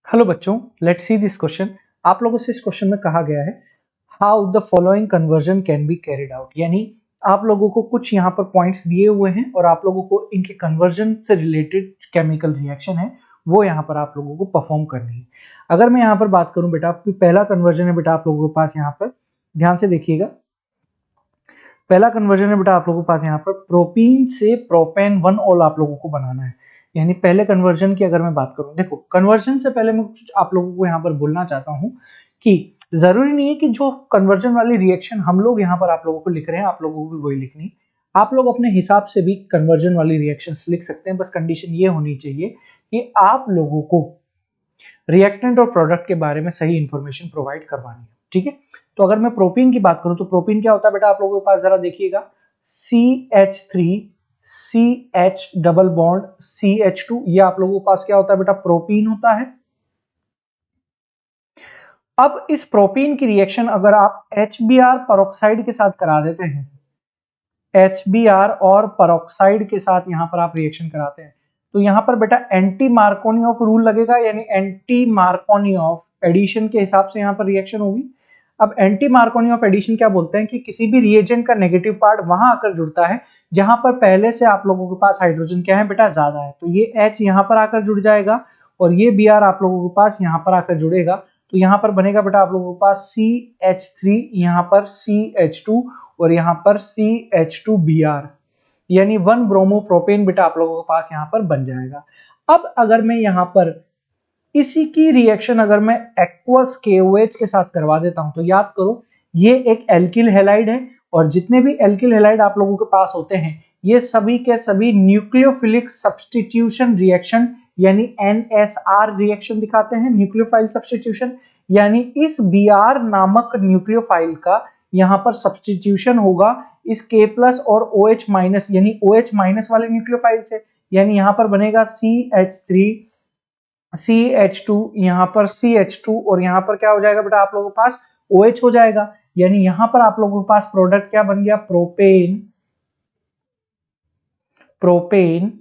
Hello बच्चों, let's see this question. आप लोगों से इस क्वेश्चन में कहा गया है how the following conversion can be carried out, यानी आप लोगों को कुछ यहाँ पर पॉइंट्स दिए हुए हैं और आप लोगों को इनके कन्वर्जन से रिलेटेड केमिकल रिएक्शन है वो यहाँ पर आप लोगों को परफॉर्म करनी है। अगर मैं यहाँ पर बात करूँ बेटा, आपकी पहला कन्वर्जन है बेटा आप लोगों के पास, यहाँ पर ध्यान से देखिएगा। पहला कन्वर्जन है बेटा आप लोगों के पास यहाँ पर प्रोपीन से प्रोपेन 1-ऑल आप लोगों को बनाना है। यानी पहले कन्वर्जन की अगर मैं बात करूं, देखो कन्वर्जन से पहले मैं कुछ आप लोगों को यहाँ पर बोलना चाहता हूँ कि जरूरी नहीं है कि जो कन्वर्जन वाली रिएक्शन हम लोग यहाँ पर आप लोगों को लिख रहे हैं आप लोगों को भी वही लिखनी। आप लोग अपने हिसाब से भी कन्वर्जन वाली रिएक्शन लिख सकते हैं, बस कंडीशन ये होनी चाहिए कि आप लोगों को रिएक्टेंट और प्रोडक्ट के बारे में सही इंफॉर्मेशन प्रोवाइड करवानी है। ठीक है, तो अगर मैं प्रोपीन की बात करूं तो प्रोपीन क्या होता है बेटा आप लोगों के पास, जरा देखिएगा। CH3 CH double bond CH2, ये आप लोगों के पास क्या होता है बेटा, प्रोपीन होता है। अब इस प्रोपीन की रिएक्शन अगर आप HBr पेरोक्साइड के साथ करा देते हैं, HBr और पेरोक्साइड के साथ यहां पर आप रिएक्शन कराते हैं, तो यहां पर बेटा एंटी मार्कोनियोफ रूल लगेगा, यानी एंटी मार्कोनियोफ एडिशन के हिसाब से यहां पर रिएक्शन होगी। अब एंटी मार्कोनियोफ एडिशन क्या बोलते हैं कि किसी भी रिएजेंट का नेगेटिव पार्ट वहां आकर जुड़ता है जहां पर पहले से आप लोगों के पास हाइड्रोजन क्या है बेटा, ज्यादा है, तो ये H यहां पर आकर जुड़ जाएगा और ये Br आप लोगों के पास यहां पर आकर जुड़ेगा, तो यहां पर बनेगा बेटा आप लोगों के पास CH3, यहां पर CH2 और यहां पर CH2Br, यानी 1 ब्रोमो प्रोपेन बेटा आप लोगों के पास यहां पर बन जाएगा। अब अगर मैं यहां पर इसी की रिएक्शन अगर मैं एक्वस KOH के साथ करवा देता हूं, तो याद करो ये एक एल्किल हैलाइड है और जितने भी एल्किल हैलाइड आप लोगों के पास होते हैं ये सभी के सभी न्यूक्लियोफिलिक सब्स्टिट्यूशन रिएक्शन यानी NSR रिएक्शन दिखाते हैं, न्यूक्लियोफाइल सब्स्टिट्यूशन, यानी इस Br नामक न्यूक्लियोफाइल का यहां पर सब्स्टिट्यूशन होगा इस K+ और OH- यानी OH- वाले न्यूक्लियोफाइल से, यानी यहां पर बनेगा CH3 CH2, यहां पर CH2 और यहां पर क्या हो जाएगा बेटा आप लोगों के पास OH हो जाएगा, यानी यहां पर आप लोगों के पास प्रोडक्ट क्या बन गया, प्रोपेन। प्रोपेन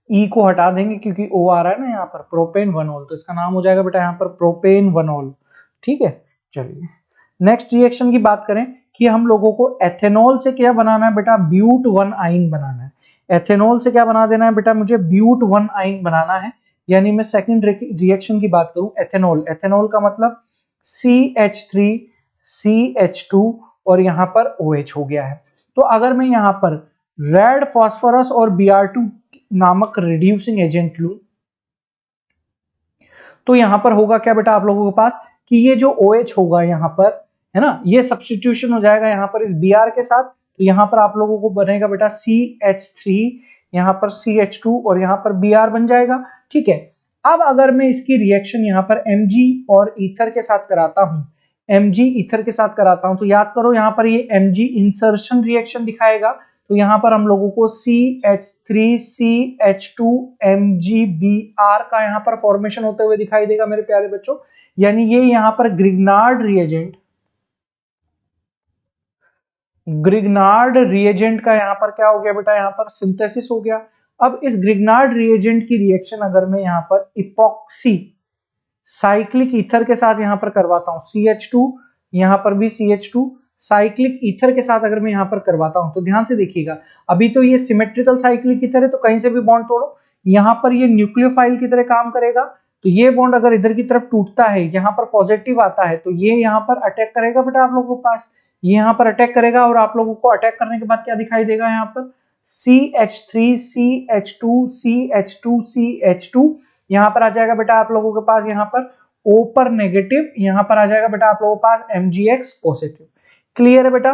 E को हटा देंगे क्योंकि O आ रहा है ना यहाँ पर, प्रोपेन 1-ऑल, तो इसका नाम हो जाएगा बेटा यहाँ पर प्रोपेन 1-ऑल। ठीक है, चलिए नेक्स्ट रिएक्शन की बात करें कि हम लोगों को एथेनॉल से क्या बनाना है बेटा, ब्यूट 1 आइन बनाना है। एथेनॉल से क्या बना देना है बेटा, मुझे ब्यूट 1 आइन बनाना है। यानी मैं सेकंड रिएक्शन की बात करूं, एथेनॉल, एथेनॉल का मतलब CH3 CH2 और यहां पर OH हो गया है। तो अगर मैं यहां पर रेड फास्फोरस और Br2 नामक रिड्यूसिंग एजेंट लूं, तो यहां पर होगा क्या बेटा आप लोगों के पास कि ये जो OH होगा यहां पर, है ना, ये सब्स्टिट्यूशन हो जाएगा यहां पर इस Br के साथ, तो यहां पर आप लोगों को बनेगा बेटा CH3, यहां पर CH2 और यहां पर Br बन जाएगा। ठीक है, अब अगर मैं इसकी रिएक्शन यहां पर Mg और ईथर के साथ कराता हूं, Mg ईथर के साथ कराता हूं, तो याद करो यहां पर ये Mg इंसर्शन रिएक्शन दिखाएगा, तो यहां पर हम लोगों को CH3 CH2 MgBr का यहां पर फॉर्मेशन होते हुए दिखाई देगा मेरे प्यारे बच्चों, यानी ये यहां पर ग्रिग्नार्ड रिएजेंट का यहां पर क्या हो गया बेटा, यहां पर सिंथेसिस हो गया। अब इस ग्रिग्नार्ड रिएजेंट की रिएक्शन अगर मैं यहां पर इपॉक्सी साइक्लिक ईथर के साथ यहां पर करवाता हूं, CH2 यहां पर भी CH2 साइक्लिक ईथर के साथ अगर मैं यहां पर करवाता हूं, तो ध्यान से देखिएगा, अभी तो ये सिमेट्रिकल साइक्लिक ईथर है तो कहीं से भी बॉन्ड तोड़ो, यहां पर ये न्यूक्लियोफाइल की तरह काम करेगा, तो ये बॉन्ड अगर इधर की तरफ टूटता है यहां पर पॉजिटिव आता है तो ये यहां पर अटैक करेगा बेटा आप लोगों के पास, ये यहां पर अटैक करेगा और आप लोगों को अटैक करने के बाद क्या दिखाई देगा यहां पर CH3 CH2 CH2 CH2, यहां पर आ जाएगा बेटा आप लोगों के पास यहां पर O पर नेगेटिव, यहां पर आ जाएगा बेटा आप लोगों के पास MgX पॉजिटिव। क्लियर है बेटा।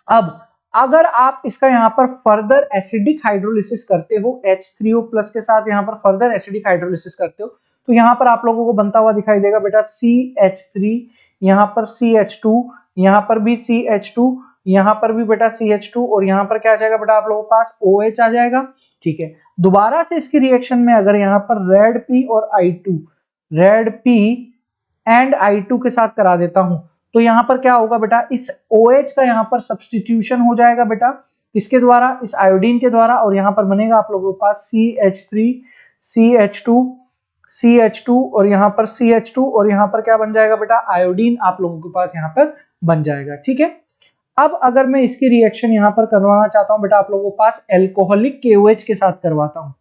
अब अगर आप इसका यहां पर फर्दर एसिडिक हाइड्रोलिसिस करते हो H3O+ के साथ यहां पर फर्दर एसिडिक हाइड्रोलिसिस करते हो, तो यहां पर आप लोगों को बनता हुआ दिखाई देगा बेटा CH3, यहां पर CH2, यहां पर भी CH2, यहां पर भी बेटा CH2 और यहां पर क्या आ जाएगा बेटा आप लोगों के पास OH आ जाएगा। ठीक है, दोबारा से इसकी रिएक्शन में अगर यहां पर रेड P और I2, red P and I2 के साथ करा देता हूं, तो यहां पर क्या होगा बेटा, इस OH का यहां पर सब्स्टिट्यूशन हो जाएगा बेटा किसके द्वारा, इस आयोडीन के द्वारा, और यहां पर बनेगा आप लोगों के पास CH3 CH2 CH2 और यहाँ पर CH2 और यहाँ पर क्या बन जाएगा बेटा, आयोडीन आप लोगों के पास यहाँ पर बन जाएगा। ठीक है, अब अगर मैं इसकी रिएक्शन यहाँ पर करवाना चाहता हूँ बेटा आप लोगों के पास एल्कोहलिक KOH के साथ करवाता हूँ।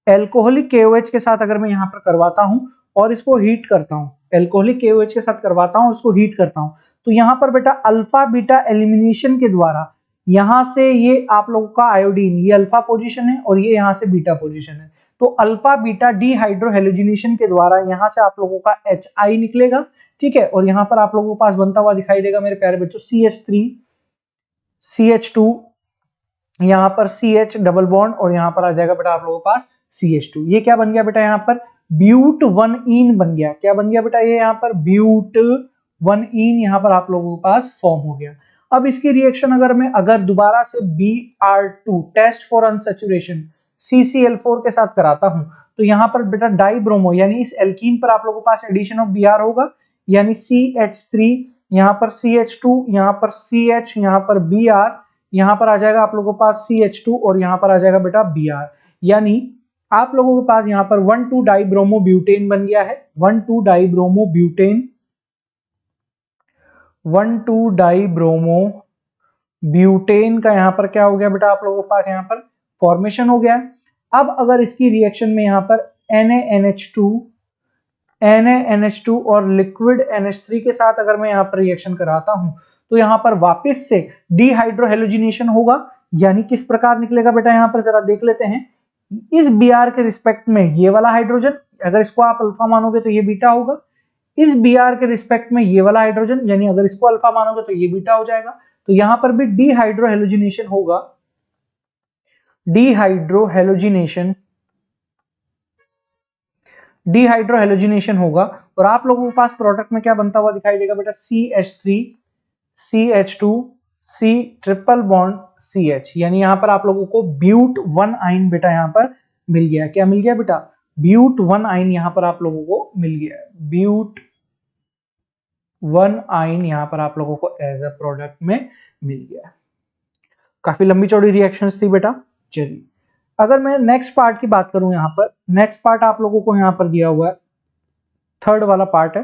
एल्कोहलिक KOH के साथ अगर मैं यहाँ पर करवाता हूँ और इसको हीट करता हूँ, एल्कोहलिक KOH के साथ करवाता हूँ, इसको हीट करता हूँ, तो यहाँ पर बेटा अल्फा बीटा एलिमिनेशन के द्वारा यहाँ से ये आप लोगों का आयोडीन, ये अल्फा पोजीशन है और ये यहाँ से बीटा पोजीशन है, तो अल्फा बीटा डिहाइड्रोहेलोजिनेशन के द्वारा यहाँ से आप लोगों का HI निकलेगा। ठीक है, और यहाँ पर आप लोगों के पास बनता हुआ दिखाई देगा मेरे प्यारे बच्चों CH3 CH2, यहाँ पर CH डबल बॉन्ड और यहाँ पर आ जाएगा बेटा आप लोगों के पास CH2। ये क्या बन गया बेटा, यहाँ पर ब्यूट 1इन बन गया। क्या बन गया बेटा, ये यहाँ पर ब्यूट 1इन यहाँ पर आप लोगों के पास फॉर्म हो गया। अब इसकी रिएक्शन अगर दोबारा से Br2 test for unsaturation CCl4 के साथ कराता हूं, तो यहाँ पर बेटा डाइब्रोमो यानी इस एल्कीन पर आप लोगों के पास एडिशन ऑफ Br होगा, यानी CH3, यहाँ पर CH2, यहाँ पर CH, यहाँ पर Br, यहाँ पर आ जाएगा आप लोगों के पास CH2 और यहाँ पर आ जाएगा बेटा Br, यानी आप लोगों के पास यहाँ पर 1,2 डाइब्रोमो ब्यूटेन बन गया है। 1,2 डाइब्रोमो ब्यूटेन, 1,2 डाइब्रोमो ब्यूटेन का यहाँ पर क्या हो गया बेटा, आप लोगों के पास यहाँ पर फॉर्मेशन हो गया है। अब अगर इसकी रिएक्शन में यहाँ पर NaNH2 और लिक्विड NH3 के साथ अगर मैं यहाँ पर रिएक्शन कराता हूं, तो यहाँ पर वापस से डिहाइड्रोहेलोजिनेशन होगा, यानी किस प्रकार निकलेगा बेटा, यहाँ पर जरा देख लेते हैं। इस Br के रिस्पेक्ट में ये वाला हाइड्रोजन, अगर इसको आप अल्फा मानोगे तो ये बीटा होगा। इस Br के रिस्पेक्ट में ये वाला हाइड्रोजन, यानी अगर इसको अल्फा मानोगे तो ये बीटा हो जाएगा। तो यहाँ पर भी डिहाइड्रोहेलोजिनेशन होगा, डिहाइड्रोहेलोजिनेशन होगा, और आप लोगों के पास प्रोडक्ट में क्या बनता हुआ दिखाई देगा बेटा, CH3 CH2 C triple bond CH, यानी यहाँ पर आप लोगों को ब्यूट 1 आइन बेटा यहाँ पर मिल गया। क्या मिल गया बेटा, ब्यूट 1 आइन यहाँ पर आप लोगों को मिल गया, ब्यूट 1 आइन यहाँ पर आप लोगों को एज अ प्रोडक्ट में मिल गया। काफी लंबी चौड़ी रिएक्शंस थी बेटा। चलिए अगर मैं नेक्स्ट पार्ट की बात करूं, यहाँ पर नेक्स्ट पार्ट आप लोगों को यहाँ पर दिया हुआ है, थर्ड वाला पार्ट है।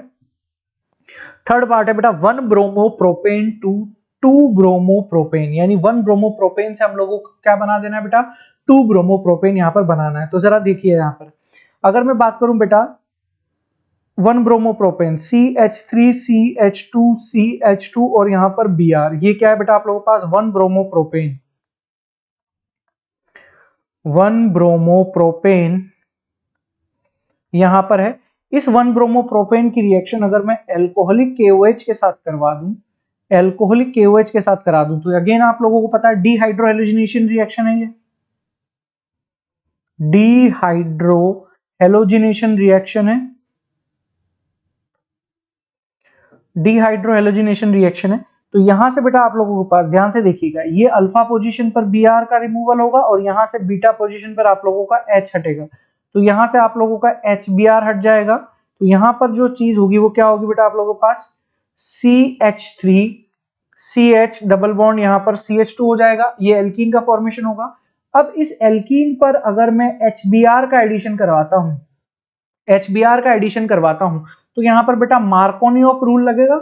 थर्ड पार्ट है बेटा 1 ब्रोमोप्रोपेन टू 2 ब्रोमोप्रोपेन, यानी 1 ब्रोमोप्रोपेन से हम लोगों को क्या बना देना है बेटा, 2 ब्रोमोप्रोपेन यहाँ पर बनाना है। तो जरा देखिए यहाँ पर अगर मैं बात करूं बेटा 1 ब्रोमोप्रोपेन CH3 CH2 CH2 और यहाँ पर Br, ये क्या है बेटा आप लोगों के पास 1 ब्रोमोप्रोपेन, 1 ब्रोमोप्रोपेन यहां पर है। इस 1 ब्रोमोप्रोपेन की रिएक्शन अगर मैं एल्कोहलिक KOH के साथ करवा दूं, एल्कोहलिक KOH के साथ करा दूं, तो अगेन आप लोगों को पता है डिहाइड्रोहेलोजिनेशन रिएक्शन है, ये डिहाइड्रोहेलोजिनेशन रिएक्शन है, डिहाइड्रोहेलोजिनेशन रिएक्शन है। तो यहां से बेटा आप लोगों के पास ध्यान से देखिएगा, ये अल्फा पोजीशन पर Br का रिमूवल होगा और यहां से बीटा पोजीशन पर आप लोगों का H हटेगा, तो यहां से आप लोगों का HBr हट जाएगा। तो यहां पर जो चीज होगी वो क्या होगी बेटा, आप लोगों के पास CH3 CH डबल बॉन्ड यहाँ पर CH2 हो जाएगा, ये एल्कीन का फॉर्मेशन होगा। अब इस एल्कीन पर अगर मैं HBr का एडिशन करवाता हूं, HBr का एडिशन करवाता हूं, तो यहां पर बेटा मार्कोनी ऑफ रूल लगेगा,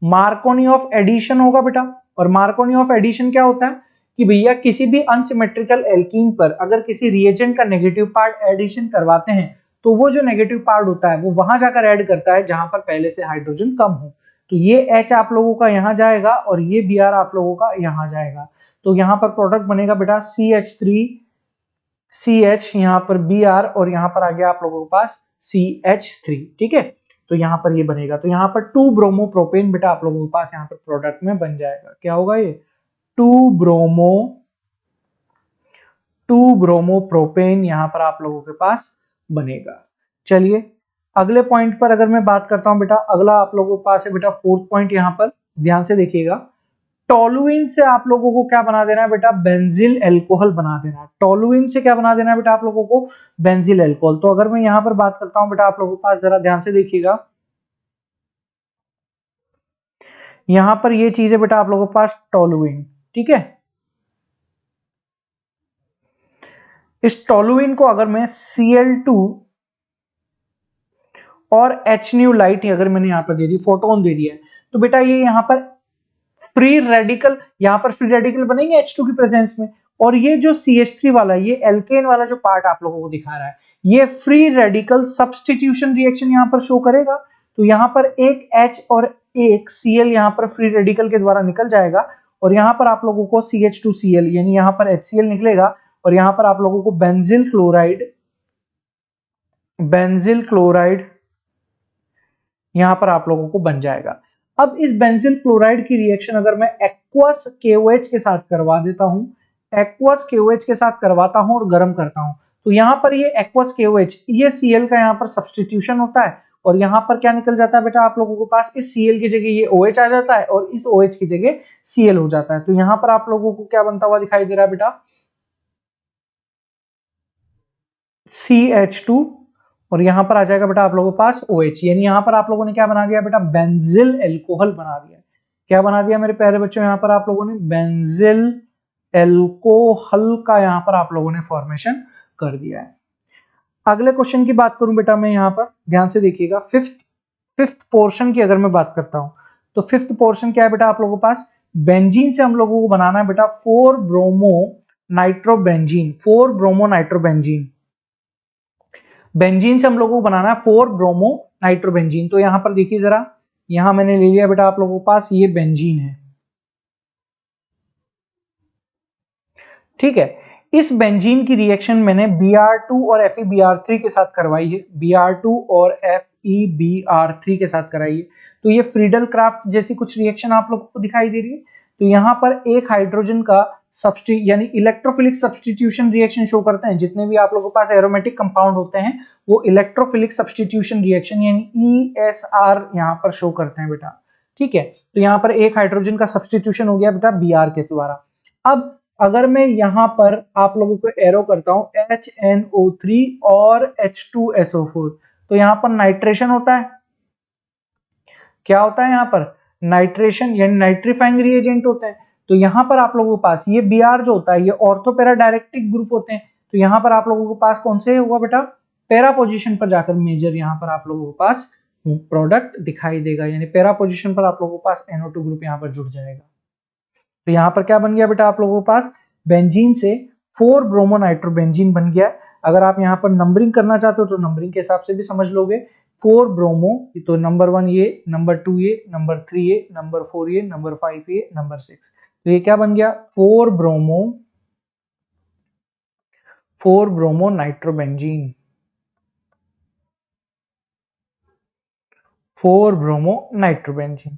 मार्कोनी ऑफ एडिशन होगा बेटा। और मार्कोनी ऑफ एडिशन क्या होता है कि भैया किसी भी अनसिमेट्रिकल एल्कीन पर अगर किसी रिएजेंट का नेगेटिव पार्ट एडिशन करवाते हैं, तो वो जो नेगेटिव पार्ट होता है वो वहां जाकर ऐड करता है जहां पर पहले से हाइड्रोजन कम हो। तो ये H आप लोगों का यहां जाएगा और ये Br आप लोगों का यहां जाएगा, तो यहां पर प्रोडक्ट बनेगा बेटा CH3 CH, यहाँ पर Br और यहाँ पर आ गया आप लोगों के पास CH3। ठीक है, तो यहाँ पर ये बनेगा, तो यहाँ पर 2 ब्रोमोप्रोपेन बेटा आप लोगों के पास यहाँ पर प्रोडक्ट में बन जाएगा। क्या होगा ये 2 ब्रोमोप्रोपेन यहाँ पर आप लोगों के पास बनेगा। चलिए अगले पॉइंट पर अगर मैं बात करता हूं बेटा, अगला आप लोगों के पास है बेटा 4th पॉइंट, यहाँ पर ध्यान से देखिएगा, टोलुइन से आप लोगों को क्या बना देना है बेटा, बेंजिल एल्कोहल बना देना है। टोलुइन से क्या बना देना है बेटा आप लोगों को, बेंजिल एल्कोहल। तो अगर मैं यहां पर बात करता हूं बेटा आप लोगों के पास, जरा ध्यान से देखिएगा, यहां पर ये चीज है बेटा आप लोगों के पास टोलुइन। ठीक है, इस टोलुइन को अगर मैं Cl2 और H न्यू लाइट अगर मैंने यहां पर दे दी, फोटोन दे दिया है, तो बेटा ये यहां पर फ्री रेडिकल, यहां पर फ्री रेडिकल बनेंगे H2 की प्रेजेंस में, और ये जो CH3 वाला, ये एल्केन वाला जो पार्ट आप लोगों को दिखा रहा है, ये फ्री रेडिकल सब्स्टिट्यूशन रिएक्शन यहां पर शो करेगा। तो यहां पर एक H और एक Cl यहां पर फ्री रेडिकल के द्वारा निकल जाएगा, और यहां पर आप लोगों को CH2Cl यानी यहां पर HCl निकलेगा, और यहां पर आप लोगों को बेंजिल क्लोराइड यहां पर आप लोगों को बन जाएगा। अब इस बेंजिल क्लोराइड की रिएक्शन अगर मैं एक्वस KOH के साथ करवा देता हूं, एक्वस KOH के साथ करवाता हूं और गर्म करता हूं, तो यहां पर ये एक्वस KOH, ये Cl का यहां पर सब्स्टिट्यूशन होता है, और यहां पर क्या निकल जाता है बेटा आप लोगों के पास, इस Cl की जगह ये OH आ जाता है, और इस OH की जगह Cl हो जाता है। तो यहां पर आप लोगों को क्या बनता हुआ दिखाई दे रहा है बेटा, CH2, और यहां पर आ जाएगा बेटा आप लोगों के पास OH, यानी यहां पर आप लोगों ने क्या बना दिया बेटा, बेंजिल एल्कोहल बना दिया। क्या बना दिया मेरे प्यारे बच्चों, यहां पर आप लोगों ने बेंजिल एल्कोहल का यहां पर आप लोगों ने फॉर्मेशन कर दिया है। अगले क्वेश्चन की बात करूं बेटा मैं, यहां पर ध्यान से देखिएगा, फिफ्थ पोर्शन की अगर मैं बात करता हूं, तो फिफ्थ पोर्शन क्या है बेटा आप लोगों के पास, बेंजीन से हम लोगों को बनाना है बेटा 4 ब्रोमो नाइट्रोबेंजीन। बेंजीन से हम लोगों को बनाना है 4 ब्रोमो नाइट्रोबेंजीन। तो यहां पर देखिए जरा, यहां मैंने ले लिया बेटा आप लोगों के पास ये बेंजीन है, ठीक है। इस बेंजीन की रिएक्शन मैंने Br2 और FeBr3 के साथ करवाई है, Br2 और FeBr3 के साथ कराई है। तो ये फ्रीडल क्राफ्ट जैसी कुछ रिएक्शन आप लोगों को दिखाई दे रही है। तो यहां पर एक हाइड्रोजन का यानी इलेक्ट्रोफिलिक सब्स्टिट्यूशन रिएक्शन शो करते हैं, जितने भी आप लोगों के पास एरोमेटिक कंपाउंड होते हैं वो इलेक्ट्रोफिलिक सब्स्टिट्यूशन रिएक्शन यानी ESR यहां पर शो करते हैं बेटा, ठीक है। तो यहां पर एक हाइड्रोजन का सब्स्टिट्यूशन हो गया बेटा Br के द्वारा। अब अगर मैं यहां पर आप लोगों को एरो करता हूं HNO3 और H2SO4, तो यहां पर नाइट्रेशन होता है, क्या होता है यहां पर, नाइट्रेशन यानी नाइट्रीफाइंग रिएजेंट होते हैं। तो यहां पर आप लोगों के पास ये Br जो होता है ये ऑर्थो पैरा डायरेक्टिक ग्रुप होते हैं। तो यहां पर आप लोगों के पास कौन से हुआ बेटा, पैरा पोजीशन पर जाकर मेजर यहां पर आप लोगों के पास प्रोडक्ट दिखाई देगा, यानी पैरा पोजीशन पर आप लोगों के पास NO2 ग्रुप यहां पर जुड़ जाएगा। तो यहां पर क्या बन गया बेटा आप लोगों के पास, बेंजीन से 4 ब्रोमो नाइट्रोबेंजीन बन गया। अगर आप यहां पर नंबरिंग करना चाहते हो तो नंबरिंग के हिसाब से भी समझ लोगे, 4 ब्रोमो, तो नंबर 1 ये, नंबर 2 ये, नंबर 3 ये, नंबर 4 ये, नंबर 5 ये, नंबर 6। तो ये क्या बन गया, 4 ब्रोमो नाइट्रोबेंजीन, 4 ब्रोमो नाइट्रोबेंजीन।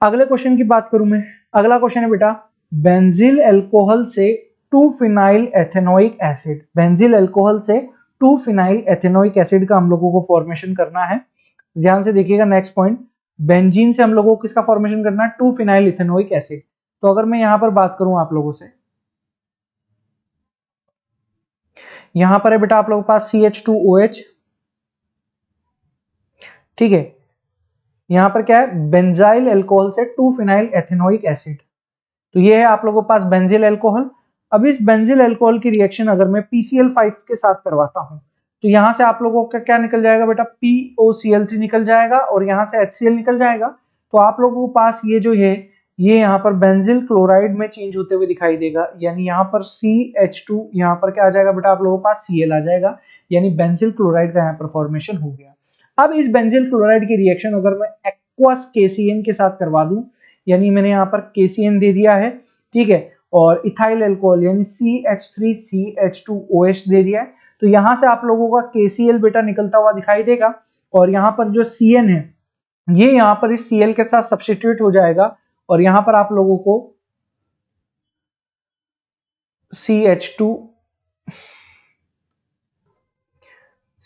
अगले क्वेश्चन की बात करूं मैं, अगला क्वेश्चन है बेटा, बेंजिल अल्कोहल से 2 phenyl ethanoic acid, benzyl alcohol से 2 फिनाइल एथेनोइक एसिड का हम लोगों को फॉर्मेशन करना है। ध्यान से देखिएगा नेक्स्ट पॉइंट, बेंजीन से हम लोगों को किसका फॉर्मेशन करना है, 2 फिनाइल इथेनोइक एसिड। तो अगर मैं यहां पर बात करूं आप लोगों से, यहां पर है बेटा आप लोगों के पास CH2OH, ठीक है। यहां पर क्या है, बेंजाइल अल्कोहल से 2 फिनाइल एथेनोइक एसिड। तो ये है आप लोगों के पास बेंजिल अल्कोहल। अब इस बेंजिल अल्कोहल की रिएक्शन अगर मैं PCl5 के साथ करवाता हूं, तो यहां से आप लोगों का क्या निकल जाएगा बेटा, POCl3 निकल जाएगा, और यहां से HCl निकल जाएगा। तो आप लोगों के पास ये जो है ये यहाँ पर बेंजिल क्लोराइड में चेंज होते हुए दिखाई देगा, यानी यहाँ पर CH2 यहाँ पर क्या आ जाएगा बेटा आप लोगों के पास Cl आ जाएगा, यानी बेंजिल क्लोराइड का यहाँ पर फॉर्मेशन हो गया। अब इस बेंजिल क्लोराइड की रिएक्शन अगर मैं एक्वस KCN के साथ करवा दूं, यानी मैंने यहाँ पर KCN दे दिया है, ठीक है, और इथाइल अल्कोहल यानी CH3CH2OH दे दिया है। तो यहां से आप लोगों का KCl बेटा निकलता हुआ दिखाई देगा, और यहाँ पर जो CN है ये यहाँ पर इस Cl के साथ सब्स्टिट्यूट हो जाएगा, और यहां पर आप लोगों को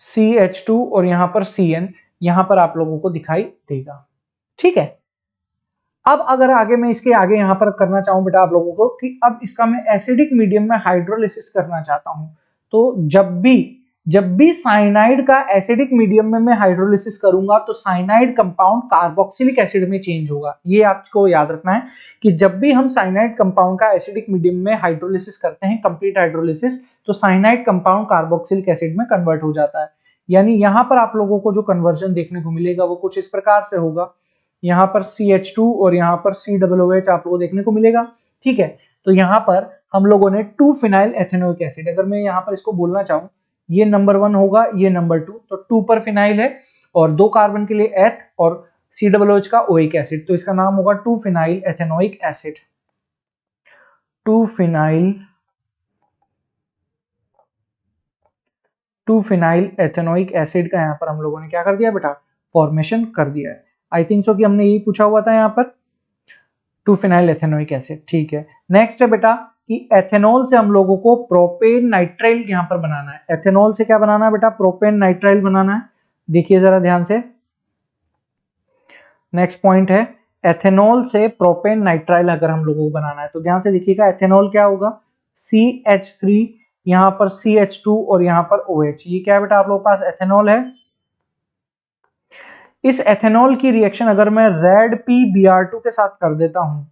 CH2 और यहां पर CN यहां पर आप लोगों को दिखाई देगा, ठीक है। अब अगर आगे मैं इसके आगे यहां पर करना चाहूं बेटा आप लोगों को कि अब इसका मैं एसिडिक मीडियम में हाइड्रोलिसिस करना चाहता हूं, तो जब भी जब भी साइनाइड का एसिडिक मीडियम में मैं हाइड्रोलिसिस करूंगा तो साइनाइड कंपाउंड कार्बोक्सिलिक एसिड में चेंज होगा। ये आपको याद रखना है कि जब भी हम साइनाइड कंपाउंड का एसिडिक मीडियम में हाइड्रोलिसिस करते हैं, कंप्लीट हाइड्रोलिसिस, तो साइनाइड कंपाउंड कार्बोक्सिलिक एसिड में कन्वर्ट हो जाता है। यानी यहां पर आप लोगों को जो कन्वर्जन देखने को मिलेगा वो कुछ इस प्रकार से होगा। यहाँ पर CH2 और यहाँ पर COOH आप लोगों को देखने को मिलेगा। ठीक है, तो यहाँ पर हम लोगों ने 2 फिनाइल एथेनोइक एसिड, अगर मैं यहाँ पर इसको बोलना चाहूँ, ये नंबर 1 होगा, ये नंबर 2, तो 2 पर फिनाइल है और 2 कार्बन के लिए एथ और COOH का ओइक एसिड, तो इसका नाम होगा 2 phenyl ethanoic acid. 2 phenyl ethanoic acid का यहाँ पर हम लोगों ने क्या कर दिया बेटा, फॉर्मेशन कर दिया है। आई थिंक सो कि हमने यही पूछा हुआ था यहाँ पर, 2 फिनाइल एथेनोइक एसिड। ठीक है, नेक्स्ट है बेटा कि एथेनॉल से हम लोगों को प्रोपेन नाइट्राइल यहाँ पर बनाना है। एथेनॉल से क्या बनाना है बेटा, प्रोपेन नाइट्राइल बनाना है। देखिए जरा ध्यान से, नेक्स्ट पॉइंट है एथेनॉल से प्रोपेन नाइट्राइल अगर हम लोगों को बनाना है तो ध्यान से देखिएगा, एथेनॉल क्या होगा, CH3, यहाँ पर CH2 और यहाँ पर OH, ये क्या है बेटा आप लोगों के पास एथेनॉल है। इस एथेनॉल की रिएक्शन अगर मैं RADP-Br2 के साथ कर देता हूं,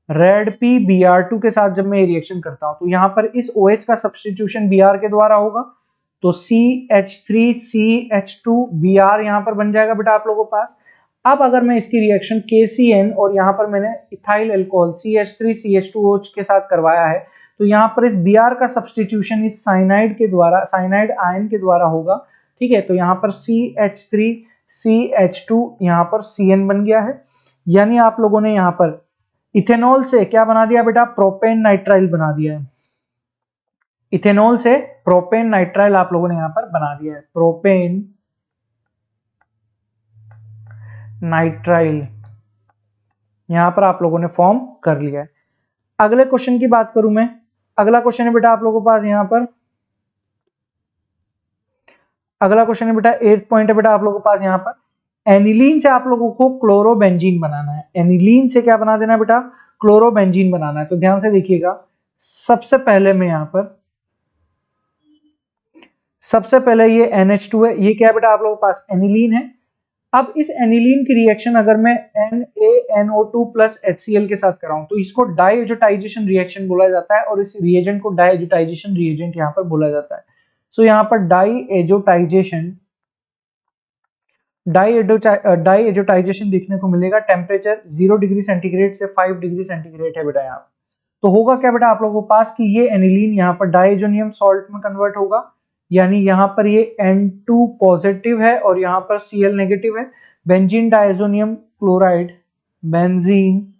RADP-Br2 के साथ जब मैं रिएक्शन करता हूं तो यहां पर इस OH का सब्स्टिट्यूशन Br के द्वारा होगा, तो CH3CH2Br यहां पर बन जाएगा बेटा आप लोगों के पास। अब अगर मैं इसकी रिएक्शन KCN और यहां पर मैंने इथाइल अल्कोहल CH3CH2OH के साथ करवाया है, तो यहां पर इस Br का सब्स्टिट्यूशन इस साइनाइड के द्वारा, साइनाइड आयन के द्वारा होगा। ठीक है, तो यहां पर CH3CH2 यहां पर CN बन गया है। यानी आप लोगों ने यहां पर इथेनॉल से क्या बना दिया बेटा, प्रोपेन नाइट्राइल बना दिया है। इथेनॉल से प्रोपेन नाइट्राइल आप लोगों ने यहां पर बना दिया है, प्रोपेन नाइट्राइल यहां पर आप लोगों ने फॉर्म कर लिया है। अगले क्वेश्चन की बात करूं मैं, अगला क्वेश्चन है बेटा आप लोगों के पास यहां पर, अगला क्वेश्चन है बेटा 8th पॉइंट है बेटा आप लोगों के पास यहां पर, एनिलीन से आप लोगों को क्लोरोबेंजीन बनाना है। एनिलीन से क्या बना देना है बेटा, क्लोरोबेंजीन बनाना है। तो ध्यान से देखिएगा, सबसे पहले मैं यहां पर, सबसे पहले ये NH2 है, ये क्या है बेटा आप लोगों के पास एनिलीन है। अब इस एनिलीन की रिएक्शन अगर मैं NaNO2 प्लस HCl के साथ कराऊं तो इसको डाइएजोटाइजेशन रिएक्शन बोला जाता है और इस रिएजेंट को डाइएजोटाइजेशन रिएजेंट यहां पर बोला जाता है। सो यहां पर डाइएजोटाइजेशन देखने को मिलेगा। टेम्परेचर 0 डिग्री सेंटीग्रेड से 5 डिग्री सेंटीग्रेड है बेटा यहाँ। तो होगा क्या बेटा आप लोगों के पास कि ये एनिलीन यहाँ पर डाइएजोनियम सॉल्ट में कन्वर्ट होगा, यानी यहाँ पर ये N2 पॉजिटिव है और यहाँ पर Cl नेगेटिव है। Benzene diazonium chloride, benzene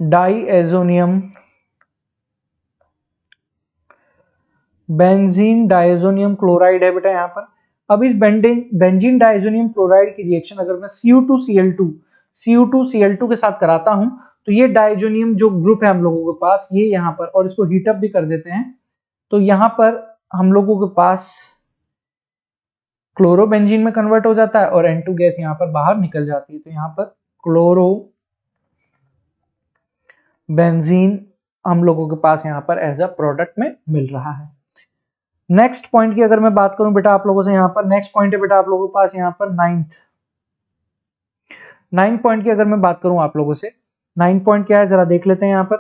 diazonium, benzene diazonium chloride है बेटा यहाँ पर। अब इस बेंजीन डाइएजोनियम क्लोराइड की रिएक्शन अगर मैं Cu2Cl2 के साथ कराता हूं तो ये डाइएजोनियम जो ग्रुप है हम लोगों के पास, ये यहाँ पर, और इसको हीटअप भी कर देते हैं, तो यहाँ पर हम लोगों के पास क्लोरोबेंजीन में कन्वर्ट हो जाता है और N2 गैस यहाँ पर बाहर निकल जाती है। तो यहाँ पर क्लोरो बेंजीन हम लोगों के पास यहाँ पर एज अ प्रोडक्ट में मिल रहा है। नेक्स्ट पॉइंट की अगर मैं बात करूं बेटा आप लोगों से, यहाँ पर नेक्स्ट पॉइंट है बेटा आप लोगों के पास यहाँ पर 9th पॉइंट की अगर मैं बात करूं आप लोगों से, 9th पॉइंट क्या है जरा देख लेते हैं यहाँ पर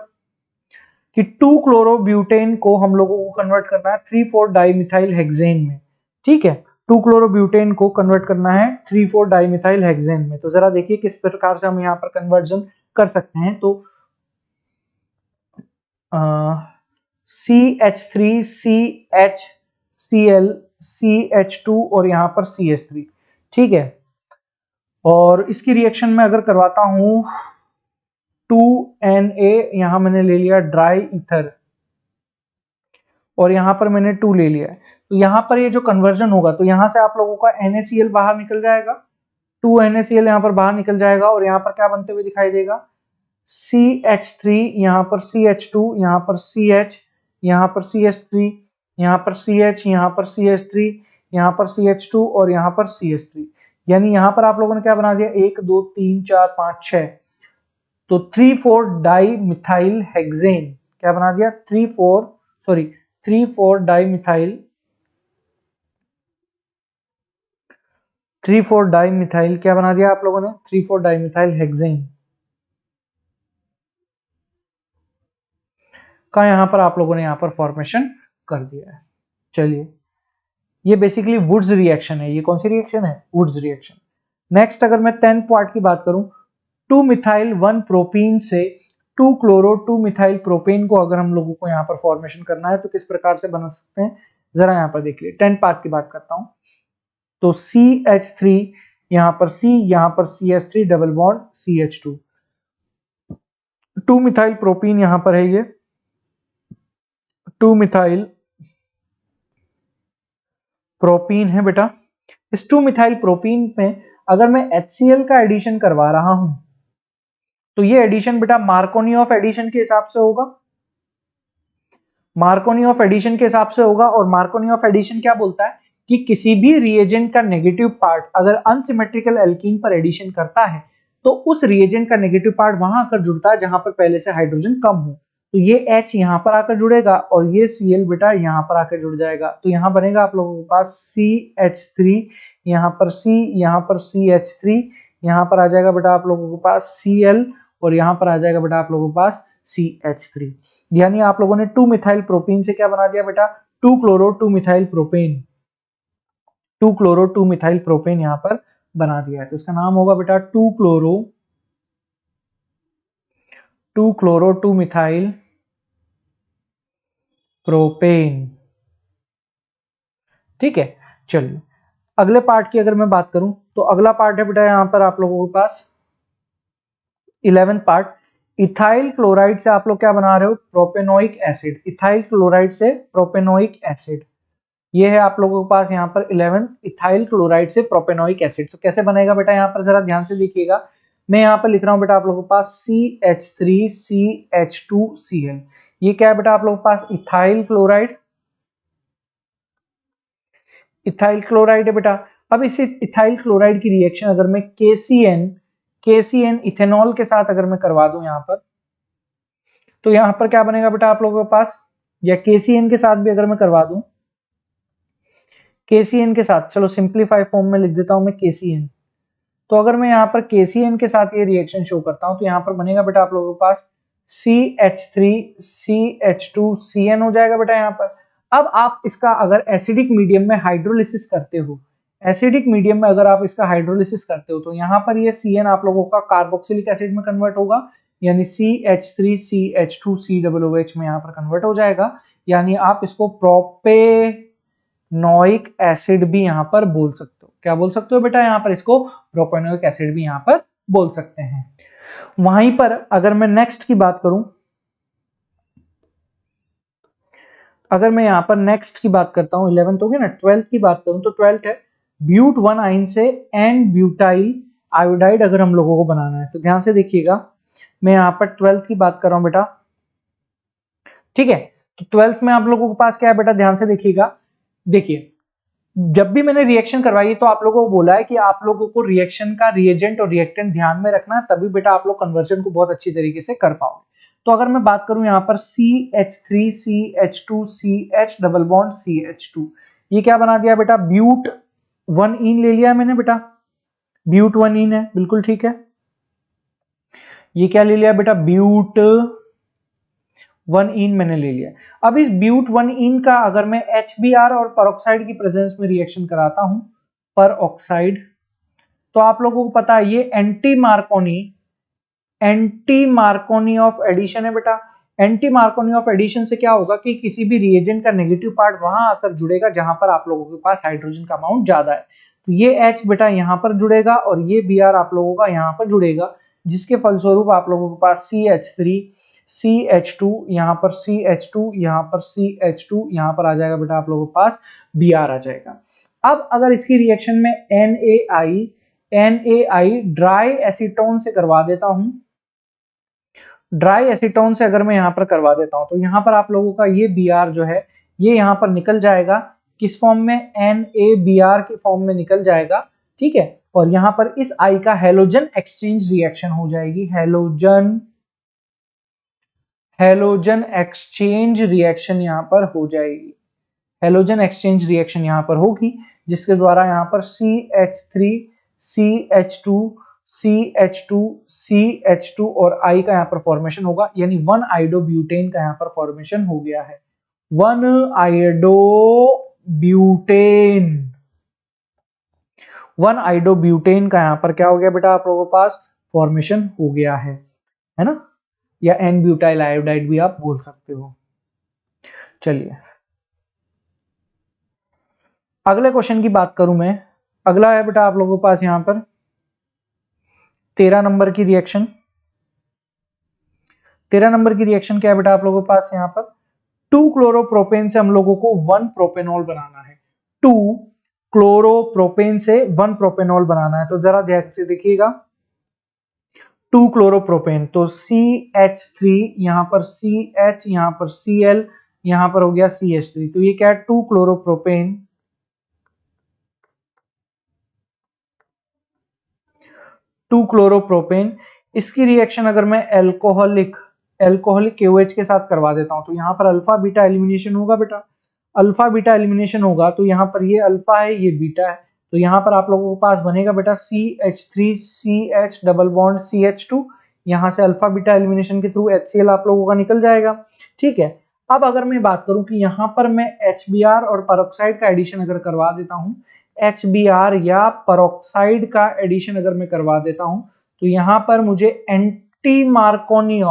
कि 2-क्लोरोब्यूटेन को हम लोगों को कन्वर्ट करना है 3,4 डाइमिथाइल हेक्सेन में। ठीक है, 2-क्लोरोब्यूटेन को कन्वर्ट करना है 3,4 डाइमिथाइल हेक्सेन में। तो जरा देखिए किस प्रकार से हम यहाँ पर कन्वर्जन कर सकते हैं। तो CH3 CHCl CH2 और यहाँ पर CH3। ठीक है, और इसकी रिएक्शन में अगर करवाता हूं 2Na, यहां मैंने ले लिया ड्राई ईथर और यहां पर मैंने 2 ले लिया है। तो यहां पर ये जो कन्वर्जन होगा तो यहां से आप लोगों का NaCl बाहर निकल जाएगा, 2 NaCl यहां पर बाहर निकल जाएगा और यहां पर क्या बनते हुए दिखाई देगा, CH3, यहां पर CH2, यहां पर CH, यहां पर CH3, यहां पर CH, यहां पर CH3, यहां पर CH2 और यहां पर CH3। यानी यहां पर आप लोगों ने क्या बना दिया, 1 2 3 4 5 6, तो 3,4 डाई मिथाइल हेक्सेन क्या बना दिया, सॉरी 3,4 डाइमिथाइल 3,4 डाइमिथाइल क्या बना दिया आप लोगों ने, 3,4 डाइमिथाइल हेक्सेन का यहाँ पर आप लोगों ने यहाँ पर फॉर्मेशन कर दिया है। चलिए, ये बेसिकली वुड्स रिएक्शन है। ये कौन सी रिएक्शन है, वुड्स रिएक्शन। नेक्स्ट अगर मैं 10th पार्ट की बात करूं, 2 मिथाइल 1 प्रोपीन से 2 क्लोरो 2 मिथाइल प्रोपेन को अगर हम लोगों को यहाँ पर फॉर्मेशन करना है तो किस प्रकार से बना सकते हैं, जरा यहाँ पर देखिए। 10 पार्ट की बात करता हूं तो CH3 यहाँ पर C, यहाँ पर CH3 double bond CH2, 2 methyl propene यहाँ पर है, ये 2 मिथाइल प्रोपीन है बेटा। इस 2 मिथाइल प्रोपीन में अगर मैं HCl का एडिशन करवा रहा हूं तो ये एडिशन बेटा मार्कोनी ऑफ एडिशन के हिसाब से होगा, मार्कोनी ऑफ एडिशन के हिसाब से होगा। और मार्कोनी ऑफ एडिशन क्या बोलता है कि किसी भी रिएजेंट का नेगेटिव पार्ट अगर अनसिमेट्रिकल एल्कीन पर एडिशन करता है तो उस रिएजेंट का नेगेटिव पार्ट वहां आकर जुड़ता है जहां पर पहले से हाइड्रोजन कम हो। तो ये H यहां पर आकर जुड़ेगा और ये Cl बेटा यहां पर आकर जुड़ जाएगा। तो यहां बनेगा आप लोगों के पास CH3, यहां पर C, यहां पर CH3, यहां पर आ जाएगा बेटा आप लोगों के पास Cl और यहां पर आ जाएगा बेटा आप लोगों के पास CH3। यानी आप लोगों ने 2 मिथाइल प्रोपीन से क्या बना दिया बेटा, 2 chloro 2 methyl propane, 2 chloro 2 methyl propane यहां पर बना दिया है। तो इसका नाम होगा बेटा 2 क्लोरो 2 मिथाइल प्रोपेन। ठीक है, चलिए अगले पार्ट की अगर मैं बात करूं तो अगला पार्ट है बेटा यहां पर आप लोगों के पास 11th पार्ट। इथाइल क्लोराइड से आप लोग क्या बना रहे हो, प्रोपेनोइक एसिड। इथाइल क्लोराइड से प्रोपेनोइक एसिड, ये है आप लोगों के पास यहाँ पर 11th, इथाइल क्लोराइड से प्रोपेनोइक एसिड। तो कैसे बनेगा बेटा, यहाँ पर जरा ध्यान से देखिएगा। मैं यहाँ पर लिख रहा हूँ बेटा आप लोगों के पास CH3CH2Cl। ये क्या है बेटा आप लोगों के पास, इथाइल क्लोराइड, इथाइल क्लोराइड है बेटा। अब इस इथाइल क्लोराइड की रिएक्शन अगर मैं KCN इथेनॉल के साथ अगर मैं करवा दूं यहाँ पर, तो यहाँ पर क्या बनेगा बेटा आप लोगों के पास, या KCN के साथ भी अगर मैं करवा दूं, KCN के साथ, चलो सिंप्लीफाई फॉर्म में लिख देता हूं मैं KCN। तो अगर मैं यहाँ पर KCN के साथ ये रिएक्शन शो करता हूं तो यहाँ पर बनेगा बेटा आप लोगों के पास CH3CH2CN हो जाएगा बेटा यहाँ पर। अब आप इसका अगर एसिडिक मीडियम में हाइड्रोलिसिस करते हो, एसिडिक मीडियम में अगर आप इसका हाइड्रोलिसिस करते हो तो यहाँ पर ये CN आप लोगों का कार्बोक्सिलिक एसिड में कन्वर्ट होगा, यानी CH3CH2COOH में यहाँ पर कन्वर्ट हो जाएगा। यानी आप इसको प्रोपेनोइक एसिड भी यहाँ पर बोल सकते हो। क्या बोल सकते हो बेटा यहाँ पर, इसको प्रोपेनोइक एसिड भी यहाँ पर बोल सकते हैं। वहीं पर अगर मैं नेक्स्ट की बात करूं, अगर मैं यहाँ पर नेक्स्ट की बात करता हूं, 11th हो गया ना, 12th की बात करूं तो 12th है ब्यूट 1 आइन से एन ब्यूटाइल आयोडाइड अगर हम लोगों को बनाना है तो ध्यान से देखिएगा। मैं यहाँ पर 12th की बात कर रहा हूं बेटा, ठीक है। तो 12th में आप लोगों के पास क्या है बेटा, ध्यान से देखिएगा। देखिए जब भी मैंने रिएक्शन करवाई तो आप लोगों को बोला है कि आप लोगों को रिएक्शन का रिएजेंट और रिएक्टेंट ध्यान में रखना, तभी बेटा आप लोग कन्वर्जन को बहुत अच्छी तरीके से कर पाओगे। तो अगर मैं बात करूं यहाँ पर CH3CH2CH डबल बॉन्ड CH2, ये क्या बना दिया बेटा, ब्यूट 1 इन ले लिया मैंने बेटा, ब्यूट 1 इन है, बिल्कुल ठीक है। ये क्या ले लिया बेटा, ब्यूट 1 इन मैंने ले लिया। अब इस ब्यूट 1 इन का अगर मैं HBr और परऑक्साइड की प्रेजेंस में रिएक्शन कराता हूं, परऑक्साइड, तो आप लोगों को पता है ये एंटी मार्कोनी ऑफ एडिशन है बेटा। एंटी मार्कोनी ऑफ एडिशन से क्या होगा कि किसी भी रिएजेंट का नेगेटिव पार्ट वहां आकर जुड़ेगा जहां पर आप लोगों के पास हाइड्रोजन का अमाउंट ज्यादा है। तो ये H बेटा यहां पर जुड़ेगा और ये Br आप लोगों का यहां पर जुड़ेगा, जिसके फलस्वरूप आप लोगों के पास CH3 CH2 यहाँ पर CH2 यहाँ पर CH2 यहाँ पर आ जाएगा बेटा आप लोगों के पास Br आ जाएगा। अब अगर इसकी रिएक्शन में NaI ड्राई एसीटोन से करवा देता हूं, ड्राई एसीटोन से अगर मैं यहाँ पर करवा देता हूं तो यहाँ पर आप लोगों का ये Br जो है ये यहाँ पर निकल जाएगा, किस फॉर्म में, NaBr के फॉर्म में निकल जाएगा, ठीक है। और यहाँ पर इस I का हेलोजन एक्सचेंज रिएक्शन हो जाएगी, हेलोजन एक्सचेंज रिएक्शन यहाँ पर हो जाएगी, हेलोजन एक्सचेंज रिएक्शन यहाँ पर होगी, जिसके द्वारा यहाँ पर CH3 CH2 CH2 CH2 और I का यहाँ पर फॉर्मेशन होगा, यानी 1 आइडोब्यूटेन का यहाँ पर फॉर्मेशन हो गया है। 1 आइडोब्यूटेन, 1 आइडोब्यूटेन का यहाँ पर क्या हो गया बेटा, आप लोगों के पास फॉर्मेशन हो गया है ना, या एन ब्यूटाइल आयोडाइड भी आप बोल सकते हो। चलिए अगले क्वेश्चन की बात करूं मैं, अगला है बेटा आप लोगों के पास यहाँ पर 13 नंबर की रिएक्शन। 13 नंबर की रिएक्शन क्या है बेटा आप लोगों के पास, यहाँ पर 2 क्लोरोप्रोपेन से हम लोगों को 1 प्रोपेनॉल बनाना है। 2 क्लोरोप्रोपेन से 1 प्रोपेनॉल बनाना है, तो जरा ध्यान से देखिएगा। 2 क्लोरोप्रोपेन, तो CH3 यहाँ पर CH, यहाँ पर Cl, यहाँ पर हो गया CH3, तो ये क्या है 2 क्लोरोप्रोपेन, 2 क्लोरोप्रोपेन। इसकी रिएक्शन अगर मैं एल्कोहलिक KOH के साथ करवा देता हूं, तो यहाँ पर अल्फा बीटा एलिमिनेशन होगा बेटा, अल्फा बीटा एलिमिनेशन होगा, तो यहाँ पर ये अल्फा है ये बीटा है, तो यहाँ पर आप लोगों के पास बनेगा बेटा CH3 CH double bond CH2, यहाँ से अल्फा बीटा एलिमिनेशन के थ्रू HCl आप लोगों का निकल जाएगा। ठीक है, अब अगर मैं बात करूं कि यहाँ पर मैं HBr और पेरोक्साइड का एडिशन अगर करवा देता हूं, HBr या पेरोक्साइड का एडिशन अगर मैं करवा देता हूं, तो यहाँ पर मुझे एंटी मार्कोनी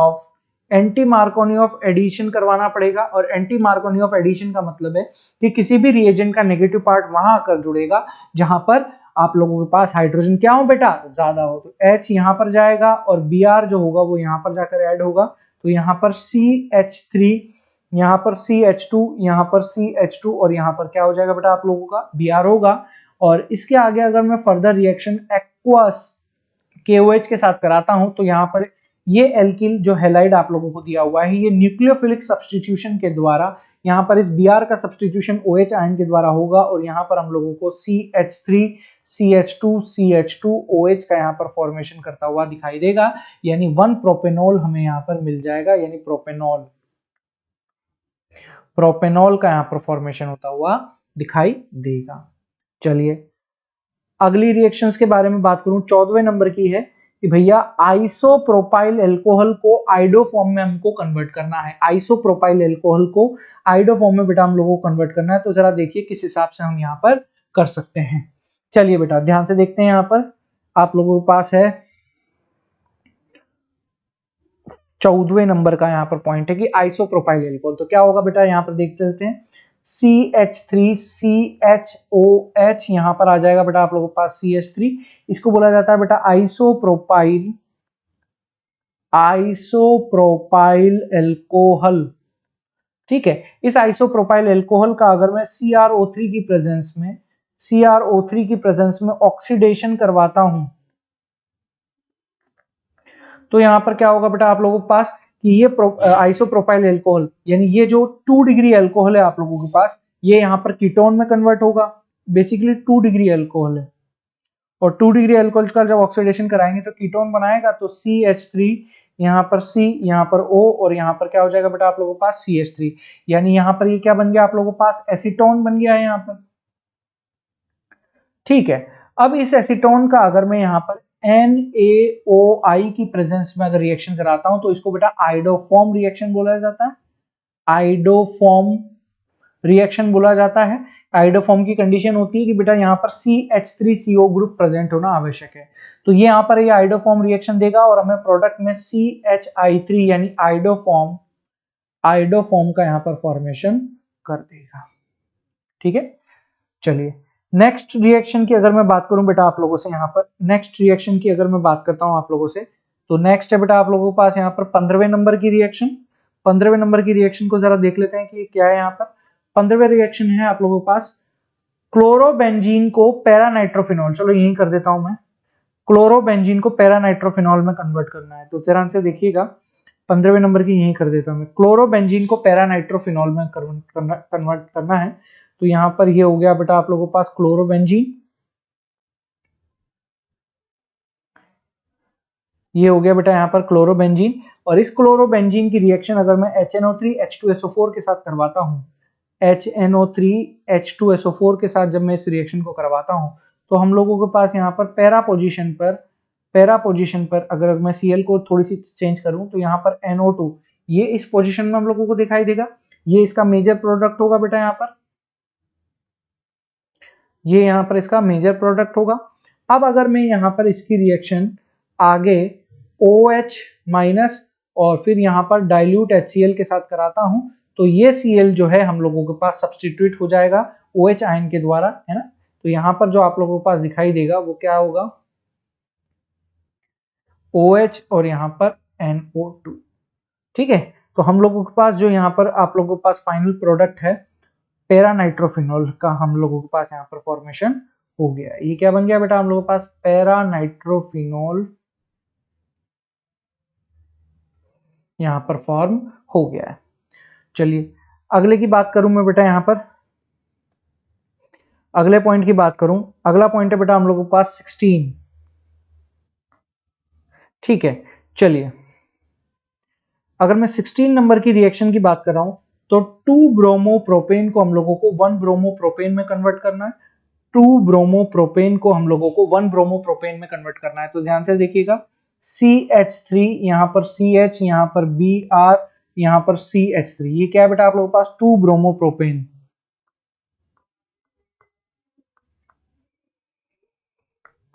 ऑफ एडिशन करवाना पड़ेगा, और एंटी मार्कोनी ऑफ एडिशन का मतलब है कि किसी भी रिएजेंट का नेगेटिव पार्ट वहां आकर जुड़ेगा जहां पर आप लोगों के पास हाइड्रोजन क्या हो बेटा, ज्यादा हो, तो H यहां पर जाएगा और Br जो होगा वो यहां पर जाकर ऐड होगा, तो यहाँ पर CH3, यहाँ पर CH2, यहाँ पर CH2 और यहाँ पर क्या हो जाएगा बेटा आप लोगों का Br होगा। और इसके आगे अगर मैं फर्दर रिएक्शन एक्वस KOH के साथ कराता हूं, तो यहाँ पर ये एल्किल जो हैलाइड आप लोगों को दिया हुआ है, ये न्यूक्लियोफिलिक सब्स्टिट्यूशन के द्वारा यहाँ पर इस Br का सब्स्टिट्यूशन OH आयन के द्वारा होगा, और यहाँ पर हम लोगों को CH3 CH2 CH2 OH का यहाँ पर फॉर्मेशन करता हुआ दिखाई देगा, यानी 1 प्रोपेनॉल हमें यहाँ पर मिल जाएगा, यानी प्रोपेनॉल का यहाँ पर फॉर्मेशन होता हुआ दिखाई देगा। चलिए अगली रिएक्शंस के बारे में बात करूं, 14वें नंबर की है कि भैया आइसोप्रोपाइल अल्कोहल को आइडोफॉर्म में हमको कन्वर्ट करना है। आइसोप्रोपाइल अल्कोहल को आइडोफॉर्म में बेटा हम लोगों को कन्वर्ट करना है, तो जरा देखिए किस हिसाब से हम यहाँ पर कर सकते हैं। चलिए बेटा ध्यान से देखते हैं, यहाँ पर आप लोगों के पास है 14वें नंबर का यहाँ पर पॉइंट है कि आइसोप्रोपाइल अल्कोहल, तो क्या होगा बेटा यहाँ पर देखते रहते हैं। CH3CHOH यहाँ पर आ जाएगा बेटा आप लोगों के पास CH3, इसको बोला जाता है बेटा आइसोप्रोपाइल अल्कोहल। ठीक है, इस आइसोप्रोपाइल अल्कोहल का अगर मैं CrO3 की प्रेजेंस में ऑक्सीडेशन करवाता हूं, तो यहाँ पर क्या होगा बेटा आप लोगों के पास कि ये आइसोप्रोपाइल अल्कोहल, यानी ये जो 2 डिग्री अल्कोहल है आप लोगों के पास, ये यहाँ पर कीटोन में कन्वर्ट होगा। बेसिकली 2 डिग्री अल्कोहल है, और 2 डिग्री अल्कोहल का जब ऑक्सीडेशन कराएंगे तो कीटोन बनाएगा, तो CH3 यहाँ पर C, यहाँ पर O, और यहाँ पर क्या हो जाएगा बेटा आप लोगों के पास CH3, यानी यहाँ पर ये क्या बन गया आप लोगों के पास एसीटोन बन गया है यहाँ पर। ठीक है, अब इस एसीटोन का अगर मैं यहाँ पर NaOI की प्रेजेंस में अगर रिएक्शन कराता हूं, तो इसको बेटा आइडोफॉर्म रिएक्शन बोला जाता है, आइडोफॉर्म रिएक्शन बोला जाता है। आइडोफॉर्म की कंडीशन होती है कि बेटा यहाँ पर CH3CO ग्रुप प्रेजेंट होना आवश्यक है, तो ये यहाँ पर ये आइडोफॉर्म रिएक्शन देगा और हमें प्रोडक्ट में CHI3 यानी आइडोफॉर्म का यहाँ पर फॉर्मेशन कर देगा। ठीक है, चलिए नेक्स्ट रिएक्शन की अगर मैं बात करूं बेटा आप लोगों से, यहाँ पर नेक्स्ट रिएक्शन की अगर मैं बात करता हूं आप लोगों से, तो नेक्स्ट है बेटा आप लोगों के पास यहाँ पर 15वें नंबर की रिएक्शन। 15वें नंबर की रिएक्शन को जरा देख लेते हैं कि क्या है यहाँ पर। 15वें रिएक्शन है आप लोगों के पास क्लोरोबेंजीन को पैरानाइट्रोफिनॉल, चलो यही कर देता हूं मैं, क्लोरोबेंजीन को पैरानाइट्रोफिनॉल में कन्वर्ट करना है, तो ध्यान से देखिएगा 15वें नंबर की यही कर देता हूं मैं, क्लोरोबेंजीन को पैरानाइट्रोफिनॉल में कन्वर्ट करना है, तो यहां पर ये हो गया बेटा आप लोगों के पास क्लोरोबेंजीन, ये हो गया बेटा यहाँ पर क्लोरोबेंजीन। और इस क्लोरोबेंजीन की रिएक्शन अगर मैं HNO3 H2SO4 के साथ करवाता हूँ, HNO3 H2SO4 के साथ जब मैं इस रिएक्शन को करवाता हूँ, तो हम लोगों के पास यहाँ पर पैरा पोजीशन पर अगर मैं Cl को थोड़ी सी चेंज करूँ तो यहाँ पर NO2 ये इस पोजीशन में हम लोगों को दिखाई देगा। ये इसका मेजर प्रोडक्ट होगा बेटा, यहाँ पर ये यहाँ पर इसका मेजर प्रोडक्ट होगा। अब अगर मैं यहाँ पर इसकी रिएक्शन आगे OH माइनस और फिर यहाँ पर डाइल्यूट HCl के साथ कराता हूं, तो ये Cl जो है हम लोगों के पास सब्सटीट्यूट हो जाएगा OH आयन के द्वारा, है ना। तो यहाँ पर जो आप लोगों के पास दिखाई देगा वो क्या होगा, OH और यहाँ पर NO2। ठीक है, तो हम लोगों के पास जो यहाँ पर आप लोगों के पास फाइनल प्रोडक्ट है पैरा नाइट्रोफिनॉल का हम लोगों के पास यहाँ पर फॉर्मेशन हो गया। ये क्या बन गया बेटा हम लोगों के पास, पैरा नाइट्रोफिनॉल यहाँ पर फॉर्म हो गया है। चलिए अगले की बात करूं मैं बेटा, यहाँ पर अगले पॉइंट की बात करूं, अगला पॉइंट है बेटा हम लोगों के पास 16। ठीक है, चलिए अगर मैं 16 नंबर की रिएक्शन की बात कर रहा हूं, तो 2 ब्रोमोप्रोपेन को हम लोगों को 1 ब्रोमोप्रोपेन में कन्वर्ट करना है। 2 ब्रोमोप्रोपेन को हम लोगों को 1 ब्रोमोप्रोपेन में कन्वर्ट करना है। तो ध्यान से देखिएगा, CH3 यहाँ पर CH, यहाँ पर Br, यहाँ पर CH3, ये क्या है बेटा आप लोगों के पास 2 ब्रोमोप्रोपेन।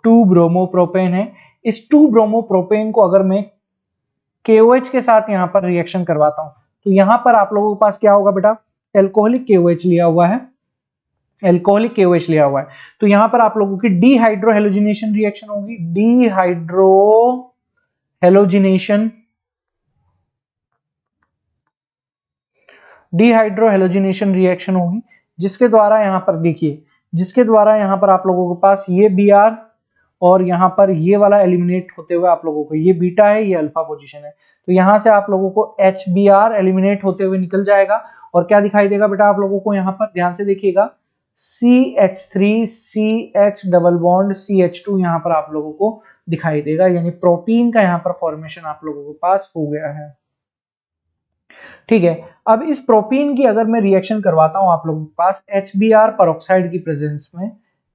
2 ब्रोमोप्रोपेन है। इस 2 ब्रोमोप्रोपेन को अगर मैं KOH के साथ यहाँ पर रिएक्शन करवाता हूं, तो यहाँ पर आप लोगों के पास क्या होगा बेटा, एल्कोहलिक KOH लिया हुआ है, एल्कोहलिक KOH लिया हुआ है। तो यहाँ पर आप लोगों की डीहाइड्रो हेलोजिनेशन रिएक्शन होगी, डीहाइड्रो हेलोजिनेशन, डीहाइड्रोहेलोजिनेशन रिएक्शन होगी, जिसके द्वारा यहाँ पर देखिए, जिसके द्वारा यहाँ पर आप लोगों के पास ये Br और यहाँ पर ये वाला एलिमिनेट होते हुए आप लोगों को, ये बीटा है, ये अल्फा पोजीशन है, तो यहाँ से आप लोगों को HBr एलिमिनेट होते हुए निकल जाएगा। और क्या दिखाई देगा बेटा आप लोगों को, यहाँ पर ध्यान से देखिएगा, CH3 CH double bond CH2 यहाँ पर आप लोगों को दिखाई देगा, यानी प्रोटीन का यहाँ पर फॉर्मेशन आप लोगों के पास हो गया है। ठीक है, अब इस प्रोपीन की अगर मैं रिएक्शन करवाता हूं आप लोगों के पास HBr परऑक्साइड की प्रेजेंस में,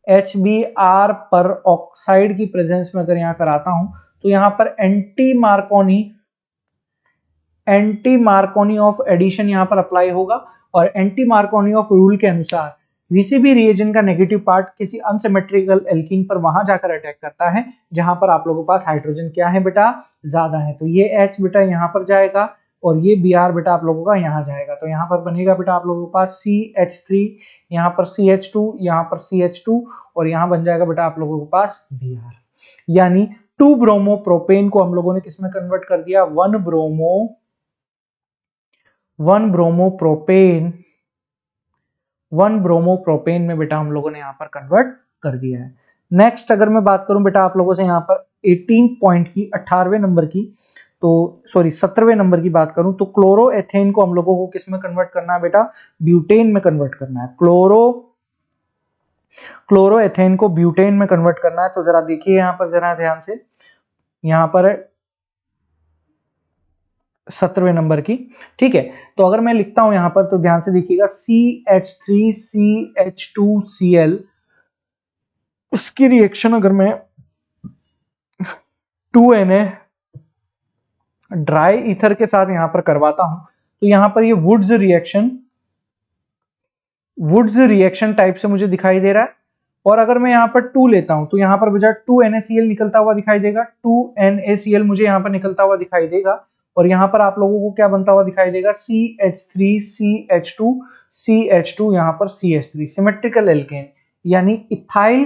HBr परऑक्साइड की प्रेजेंस में अगर यहां कराता हूं, तो यहां पर एंटी मार्कोनी ऑफ एडिशन यहां पर अप्लाई होगा। और एंटी मार्कोनी ऑफ रूल के अनुसार किसी भी रिएजन का नेगेटिव पार्ट किसी अनसिमेट्रिकल एल्कीन पर वहां जाकर अटैक करता है जहां पर आप लोगों के पास हाइड्रोजन क्या है बेटा, ज्यादा है। तो ये H बेटा यहां पर जाएगा और ये Br बेटा आप लोगों का यहाँ जाएगा। तो यहाँ पर बनेगा बेटा आप लोगों के पास CH3, यहाँ पर CH2, यहाँ पर CH2 और यहाँ बन जाएगा बेटा आप लोगों के पास Br। यानी 2 ब्रोमोप्रोपेन को हम लोगों ने किसमें कन्वर्ट कर दिया, 1 ब्रोमोप्रोपेन में बेटा हम लोगों ने यहाँ पर कन्वर्ट कर दिया है। नेक्स्ट अगर मैं बात करूं बेटा आप लोगों से यहाँ पर 18 पॉइंट की 18वें नंबर की, तो सॉरी 17वें नंबर की बात करूं, तो क्लोरोएथेन को हम लोगों को किस में कन्वर्ट करना है बेटा, ब्यूटेन में कन्वर्ट करना है। क्लोरोएथेन को ब्यूटेन में कन्वर्ट करना है। तो जरा देखिए यहाँ पर जरा ध्यान से, यहाँ पर 17वें नंबर की। ठीक है, तो अगर मैं लिखता हूं यहां पर तो ध्यान से देखिएगा, CH3CH2Cl, उसकी रिएक्शन अगर मैं 2Na ड्राई ईथर के साथ यहां पर करवाता हूं, तो यहां पर ये वुड्स रिएक्शन टाइप से मुझे दिखाई दे रहा है। और अगर मैं यहां पर 2 लेता हूं, तो यहां पर बजाय 2NaCl निकलता हुआ दिखाई देगा, 2NaCl मुझे यहां पर निकलता हुआ दिखाई देगा। और यहां पर आप लोगों को क्या बनता हुआ दिखाई देगा, CH3CH2 यहां पर CH3, सिमेट्रिकल एल्केन, यानी इथाइल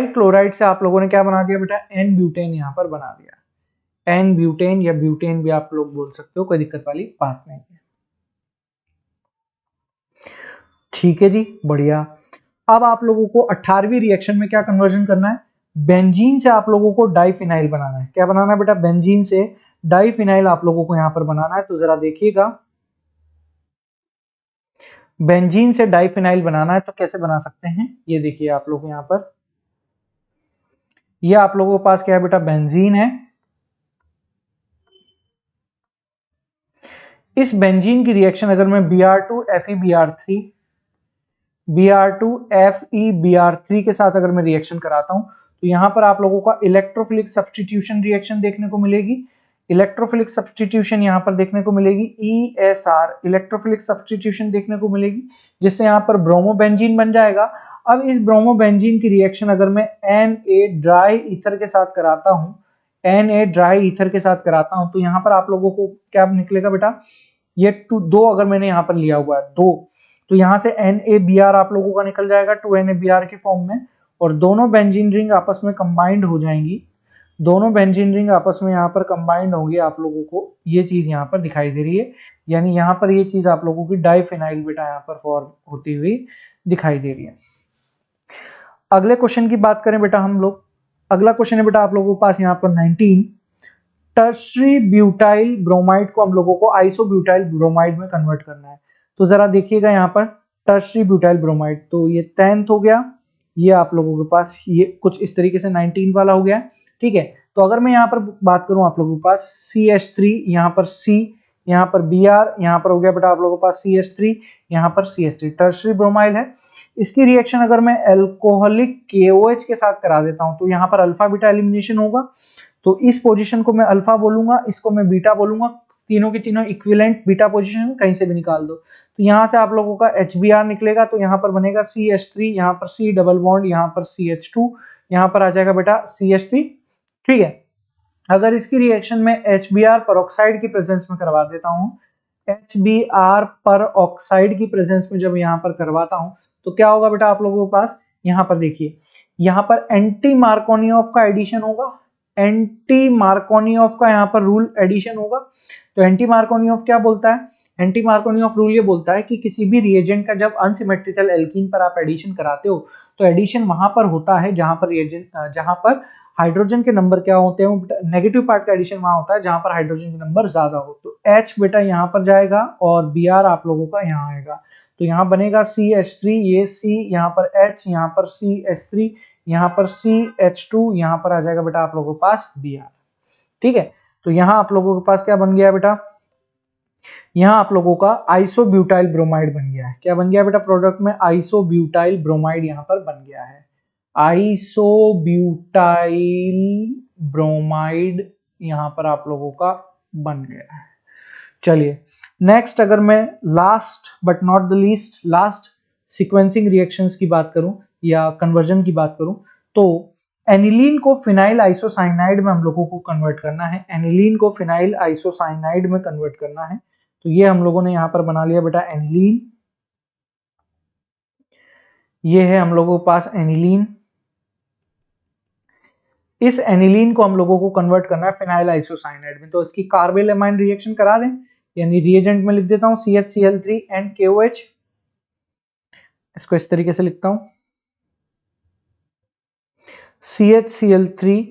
क्लोराइड से आप लोगों ने क्या बना दिया बेटा, एन ब्यूटेन यहां पर बना दिया। एन ब्यूटेन या ब्यूटेन भी आप लोग बोल सकते हो, कोई दिक्कत वाली बात नहीं है। ठीक है जी, बढ़िया। अब आप लोगों को 18वीं रिएक्शन में क्या कन्वर्जन करना है, बेंजीन से आप लोगों को डाइफिनाइल बनाना है। क्या बनाना है बेटा, बेंजीन से डाइफिनाइल आप लोगों को यहां पर बनाना है। तो जरा देखिएगा, बेंजीन से डाइफिनाइल बनाना है तो कैसे बना सकते हैं, ये देखिए आप लोग यहाँ पर, ये आप लोगों के पास क्या है बेटा, बेंजीन है। इस बेंजीन की रिएक्शन अगर मैं Br2FeBr3 Br2FeBr3 के साथ अगर मैं रिएक्शन कराता हूं तो यहां पर आप लोगों का इलेक्ट्रोफिलिक सब्स्टिट्यूशन रिएक्शन देखने को मिलेगी। इलेक्ट्रोफिलिक सब्स्टिट्यूशन यहां पर देखने को मिलेगी ESR, इलेक्ट्रोफिलिक सब्स्टिट्यूशन देखने को मिलेगी, जिससे यहां पर ब्रोमोबेंजीन बन जाएगा। अब इस ब्रोमोबेंजीन की रिएक्शन अगर मैं Na ड्राई ईथर के साथ कराता हूं, Na ड्राई ईथर के साथ कराता हूं तो यहां पर आप लोगों को क्या निकलेगा बेटा, ये दो अगर मैंने यहां पर लिया हुआ है दो, तो यहां से NaBr आप लोगों का निकल जाएगा 2NaBr के फॉर्म में, और दोनों बेंजीन रिंग आपस में कंबाइंड हो जाएंगी। दोनों बेंजीन रिंग आपस में यहाँ पर कंबाइंड होंगे, आप लोगों को ये चीज यहाँ पर दिखाई दे रही है, यानी यहाँ पर ये चीज आप लोगों की डाइफिनाइल बेटा यहाँ पर फॉर्म होती हुई दिखाई दे रही है। अगले क्वेश्चन की बात करें बेटा हम लोग, अगला क्वेश्चन है बेटा आप लोगों के पास यहाँ पर 19, टर्शरी ब्यूटाइल ब्रोमाइड को हम लोगों को आइसोब्यूटाइल ब्रोमाइड में कन्वर्ट करना है। तो जरा देखिएगा यहाँ पर टर्शरी ब्यूटाइल ब्रोमाइड, तो ये 10th हो गया, ये आप लोगों के पास ये कुछ इस तरीके से 19 वाला हो गया, ठीक है। तो अगर मैं यहाँ पर बात करूं आप लोगों के पास CH3, यहाँ पर C, यहाँ पर Br, यहाँ पर हो गया बेटा आप लोगों के पास CH3, यहाँ पर CH3, टर्शरी ब्रोमाइल है। इसकी रिएक्शन अगर मैं एल्कोहलिक KOH के साथ करा देता हूं तो यहाँ पर अल्फा बीटा एलिमिनेशन होगा, तो इस पोजीशन को मैं अल्फा बोलूंगा, इसको मैं बीटा बोलूंगा, तीनों की तीनों इक्विवेलेंट बीटा पोजीशन, कहीं से भी निकाल दो। तो यहाँ से आप लोगों का HBr निकलेगा, तो यहाँ पर बनेगा CH3, यहाँ पर C डबल बॉन्ड, यहाँ पर CH2, यहाँ पर आ जाएगा बेटा CH3, ठीक है। अगर इसकी रिएक्शन में HBr पर ऑक्साइड की प्रेजेंस में करवा देता हूँ, HBr पर ऑक्साइड की प्रेजेंस में जब यहाँ पर करवाता हूँ तो क्या होगा बेटा आप लोगों के पास, यहाँ पर देखिए, यहाँ पर एंटी मार्कोनियोव का एडिशन होगा, एंटी मार्कोनियोव का यहाँ पर रूल एडिशन होगा। तो एंटी मार्कोनियोव क्या बोलता है, एंटी मार्कोनियोव रूल ये बोलता है कि किसी भी रिएजेंट का जब अनसिमेट्रिकल एल्कीन पर आप एडिशन कराते हो तो एडिशन वहां पर होता है जहां पर रिएजेंट, जहां पर हाइड्रोजन के नंबर क्या होते हैं, नेगेटिव पार्ट का एडिशन वहां होता है जहां पर हाइड्रोजन के नंबर ज्यादा हो। तो H बेटा यहाँ पर जाएगा और Br आप लोगों का यहाँ आएगा, तो यहाँ बनेगा CH3, ये C, यहाँ पर H, यहाँ पर CH3, यहाँ पर CH2, यहाँ पर आ जाएगा बेटा आप लोगों के पास Br, ठीक है। तो यहाँ आप लोगों के पास क्या बन गया बेटा, यहाँ आप लोगों का आइसोब्यूटाइल ब्रोमाइड बन गया है। क्या बन गया बेटा प्रोडक्ट में, आइसोब्यूटाइल ब्रोमाइड यहाँ पर बन गया है, आइसोब्यूटाइल ब्रोमाइड यहाँ पर आप लोगों का बन गया है। चलिए नेक्स्ट, अगर मैं last but not the least, last sequencing reactions की बात करूं या कन्वर्जन की बात करूं, तो एनिलीन को फिनाइल आइसोसाइनाइड में हम लोगों को कन्वर्ट करना है, एनिलीन को फिनाइल आइसोसाइनाइड में कन्वर्ट करना है। तो ये हम लोगों ने यहाँ पर बना लिया बेटा एनिलीन, ये है हम लोगों के पास एनिलीन। इस एनिलीन को हम लोगों को कन्वर्ट करना है फिनाइल आइसोसाइनाइड में, तो इसकी कार्बेल एमाइन रिएक्शन करा दें, यानी रिएजेंट में लिख देता हूं CHCl3 एंड KOH, इसको इस तरीके से लिखता हूं CHCl3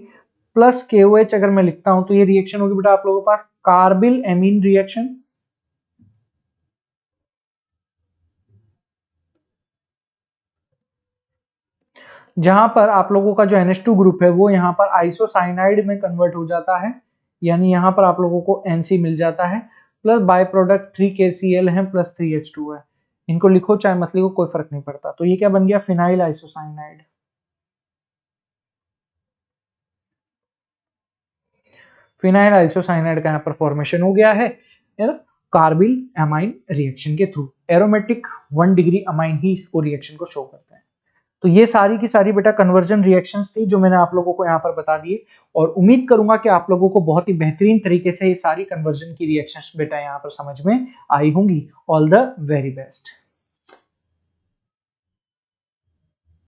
प्लस KOH अगर मैं लिखता हूं तो ये रिएक्शन होगी बेटा आप लोगों के पास कार्बिल एमीन रिएक्शन, जहां पर आप लोगों का जो NH2 ग्रुप है वो यहाँ पर आइसोसाइनाइड में कन्वर्ट हो जाता है, यानी यहाँ पर आप लोगों को NC मिल जाता है, प्लस बाय प्रोडक्ट 3KCl है प्लस 3H2 है। इनको लिखो चाहे मत लिखो कोई फर्क नहीं पड़ता। तो ये क्या बन गया, फिनाइल आइसोसाइनाइड। फिनाइल आइसोसाइनाइड का यहाँ पर फॉर्मेशन हो गया है कार्बिल एमाइन रिएक्शन के थ्रू। एरोमेटिक 1 डिग्री अमाइन ही इसको रिएक्शन को शो करता है। तो ये सारी की सारी बेटा कन्वर्जन रिएक्शंस थी जो मैंने आप लोगों को यहाँ पर बता दिए, और उम्मीद करूंगा कि आप लोगों को बहुत ही बेहतरीन तरीके से ये सारी कन्वर्जन की रिएक्शंस बेटा यहाँ पर समझ में आई होंगी। All the very best.